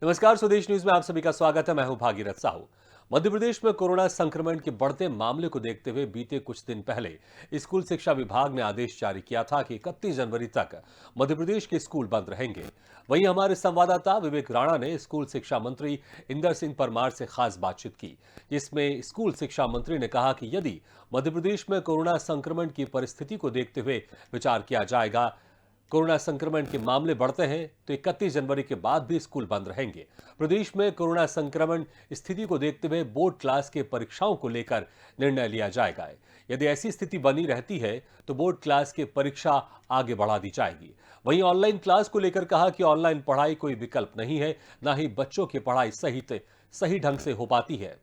नमस्कार, स्वदेश न्यूज में आप सभी का स्वागत है। मैं हूं भागीरथ साहू। मध्य प्रदेश में कोरोना संक्रमण के बढ़ते मामले को देखते हुए बीते कुछ दिन पहले स्कूल शिक्षा विभाग ने आदेश जारी किया था कि 31 जनवरी तक मध्य प्रदेश के स्कूल बंद रहेंगे। वहीं हमारे संवाददाता विवेक राणा ने स्कूल शिक्षा मंत्री इंदर सिंह परमार से खास बातचीत की, जिसमें स्कूल शिक्षा मंत्री ने कहा कि यदि मध्य प्रदेश में कोरोना संक्रमण की परिस्थिति को देखते हुए विचार किया जाएगा, कोरोना संक्रमण के मामले बढ़ते हैं तो 31 जनवरी के बाद भी स्कूल बंद रहेंगे। प्रदेश में कोरोना संक्रमण स्थिति को देखते हुए बोर्ड क्लास के परीक्षाओं को लेकर निर्णय लिया जाएगा। यदि ऐसी स्थिति बनी रहती है तो बोर्ड क्लास की परीक्षा आगे बढ़ा दी जाएगी। वहीं ऑनलाइन क्लास को लेकर कहा कि ऑनलाइन पढ़ाई कोई विकल्प नहीं है, न ही बच्चों की पढ़ाई सही ढंग से हो पाती है।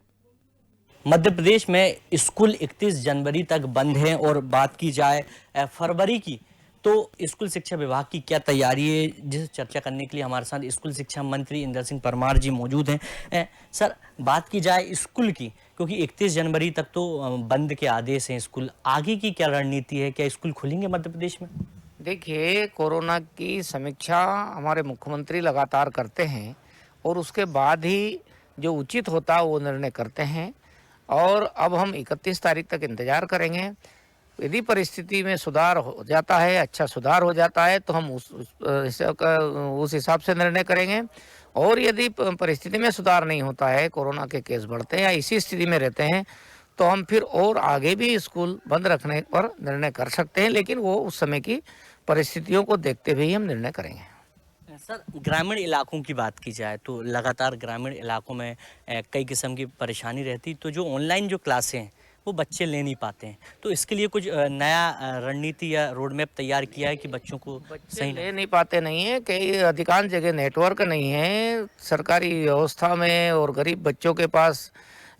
मध्य प्रदेश में स्कूल 31 जनवरी तक बंद हैं और बात की जाए फरवरी की, तो स्कूल शिक्षा विभाग की क्या तैयारी है, जिसे चर्चा करने के लिए हमारे साथ स्कूल शिक्षा मंत्री इंदर सिंह परमार जी मौजूद हैं। सर, बात की जाए स्कूल की, क्योंकि 31 जनवरी तक तो बंद के आदेश हैं स्कूल, आगे की क्या रणनीति है, क्या स्कूल खुलेंगे मध्य प्रदेश में? देखिए, कोरोना की समीक्षा हमारे मुख्यमंत्री लगातार करते हैं और उसके बाद ही जो उचित होता है वो निर्णय करते हैं। और अब हम 31 तारीख तक इंतज़ार करेंगे। यदि परिस्थिति में सुधार हो जाता है, अच्छा सुधार हो जाता है, तो हम उस हिसाब से निर्णय करेंगे। और यदि परिस्थिति में सुधार नहीं होता है, कोरोना के केस बढ़ते हैं या इसी स्थिति में रहते हैं, तो हम फिर और आगे भी स्कूल बंद रखने पर निर्णय कर सकते हैं, लेकिन वो उस समय की परिस्थितियों को देखते हुए ही हम निर्णय करेंगे। सर, ग्रामीण इलाकों की बात की जाए तो लगातार ग्रामीण इलाकों में कई किस्म की परेशानी रहती, तो जो ऑनलाइन जो क्लासें हैं वो बच्चे ले नहीं पाते हैं, तो इसके लिए कुछ नया रणनीति या रोड मैप तैयार किया है कि बच्चों को सही ले नहीं पाते नहीं है। कई अधिकांश जगह नेटवर्क नहीं है सरकारी व्यवस्था में, और गरीब बच्चों के पास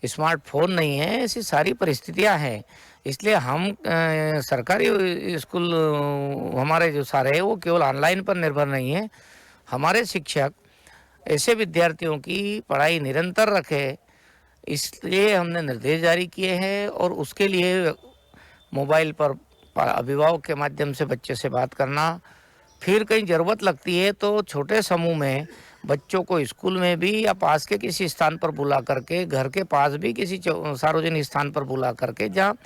स्मार्टफोन नहीं है। ऐसी सारी परिस्थितियां हैं, इसलिए हम सरकारी स्कूल हमारे जो सारे हैं वो केवल ऑनलाइन पर निर्भर नहीं है। हमारे शिक्षक ऐसे विद्यार्थियों की पढ़ाई निरंतर रखे, इसलिए हमने निर्देश जारी किए हैं। और उसके लिए मोबाइल पर अभिभावक के माध्यम से बच्चे से बात करना, फिर कहीं ज़रूरत लगती है तो छोटे समूह में बच्चों को स्कूल में भी या पास के किसी स्थान पर बुला करके, घर के पास भी किसी सार्वजनिक स्थान पर बुला करके, जहाँ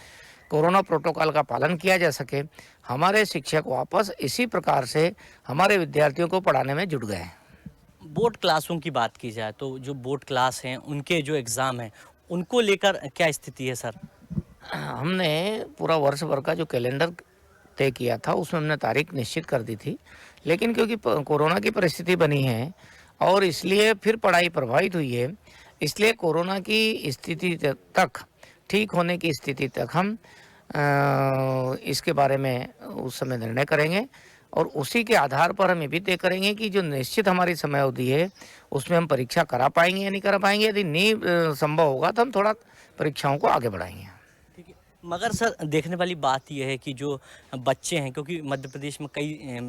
कोरोना प्रोटोकॉल का पालन किया जा सके, हमारे शिक्षक वापस इसी प्रकार से हमारे विद्यार्थियों को पढ़ाने में जुट गए हैं। बोर्ड क्लासों की बात की जाए तो जो बोर्ड क्लास हैं उनके जो एग्ज़ाम हैं उनको लेकर क्या स्थिति है सर? हमने पूरा वर्ष भर का जो कैलेंडर तय किया था उसमें हमने तारीख निश्चित कर दी थी, लेकिन क्योंकि कोरोना की परिस्थिति बनी है और इसलिए फिर पढ़ाई प्रभावित हुई है, इसलिए कोरोना की स्थिति तक, ठीक होने की स्थिति तक हम इसके बारे में उस समय निर्णय करेंगे। और उसी के आधार पर हम ये भी तय करेंगे कि जो निश्चित हमारी समय अवधि है उसमें हम परीक्षा करा पाएंगे या नहीं करा पाएंगे। यदि नहीं संभव होगा तो हम थोड़ा परीक्षाओं को आगे बढ़ाएंगे। ठीक है, मगर सर देखने वाली बात यह है कि जो बच्चे हैं, क्योंकि मध्य प्रदेश में कई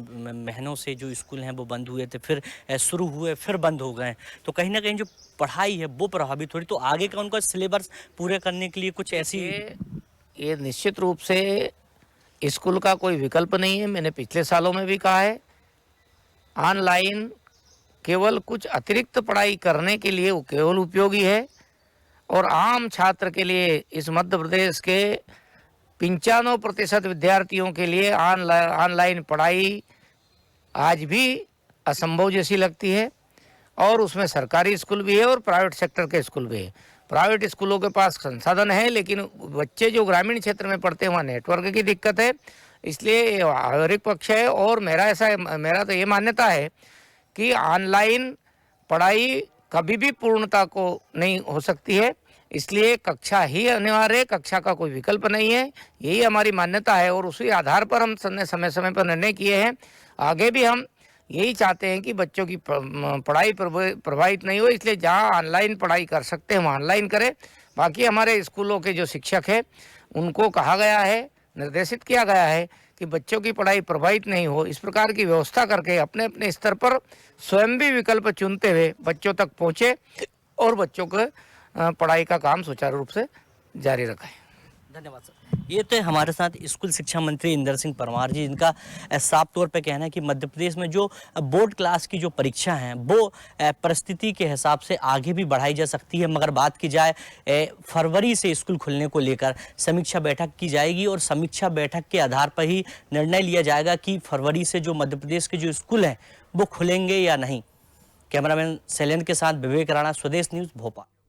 महीनों से जो स्कूल हैं वो बंद हुए थे, फिर शुरू हुए, फिर बंद हो गए, तो कहीं ना कहीं जो पढ़ाई है वो प्रभावित हो रही, तो आगे का उनका सिलेबस पूरे करने के लिए कुछ ऐसी ये निश्चित रूप से स्कूल का कोई विकल्प नहीं है। मैंने पिछले सालों में भी कहा है, ऑनलाइन केवल कुछ अतिरिक्त पढ़ाई करने के लिए वो केवल उपयोगी है। और आम छात्र के लिए, इस मध्य प्रदेश के 95% विद्यार्थियों के लिए ऑनलाइन पढ़ाई आज भी असंभव जैसी लगती है। और उसमें सरकारी स्कूल भी है और प्राइवेट सेक्टर के स्कूल भी है। प्राइवेट स्कूलों के पास संसाधन है, लेकिन बच्चे जो ग्रामीण क्षेत्र में पढ़ते हैं वहाँ नेटवर्क की दिक्कत है, इसलिए व्यावहारिक पक्ष है। और मेरा तो ये मान्यता है कि ऑनलाइन पढ़ाई कभी भी पूर्णता को नहीं हो सकती है, इसलिए कक्षा ही अनिवार्य है, कक्षा का कोई विकल्प नहीं है, यही हमारी मान्यता है। और उसी आधार पर हम समय समय पर निर्णय किए हैं। आगे भी हम यही चाहते हैं कि बच्चों की पढ़ाई प्रभावित नहीं हो, इसलिए जहां ऑनलाइन पढ़ाई कर सकते हैं वहाँ ऑनलाइन करें। बाकी हमारे स्कूलों के जो शिक्षक हैं उनको कहा गया है, निर्देशित किया गया है कि बच्चों की पढ़ाई प्रभावित नहीं हो, इस प्रकार की व्यवस्था करके अपने अपने स्तर पर स्वयं भी विकल्प चुनते हुए बच्चों तक पहुँचे और बच्चों को पढ़ाई का काम सुचारू रूप से जारी रखें। धन्यवाद सर। ये तो हमारे साथ स्कूल शिक्षा मंत्री इंदर सिंह परमार जी, जिनका साफ तौर पे कहना है कि मध्य प्रदेश में जो बोर्ड क्लास की जो परीक्षा हैं वो परिस्थिति के हिसाब से आगे भी बढ़ाई जा सकती है, मगर बात की जाए फरवरी से स्कूल खुलने को लेकर समीक्षा बैठक की जाएगी और समीक्षा बैठक के आधार पर ही निर्णय लिया जाएगा कि फरवरी से जो मध्य प्रदेश के जो स्कूल हैं वो खुलेंगे या नहीं। कैमरामैन शैलेंद्र के साथ विवेक राणा, स्वदेश न्यूज़, भोपाल।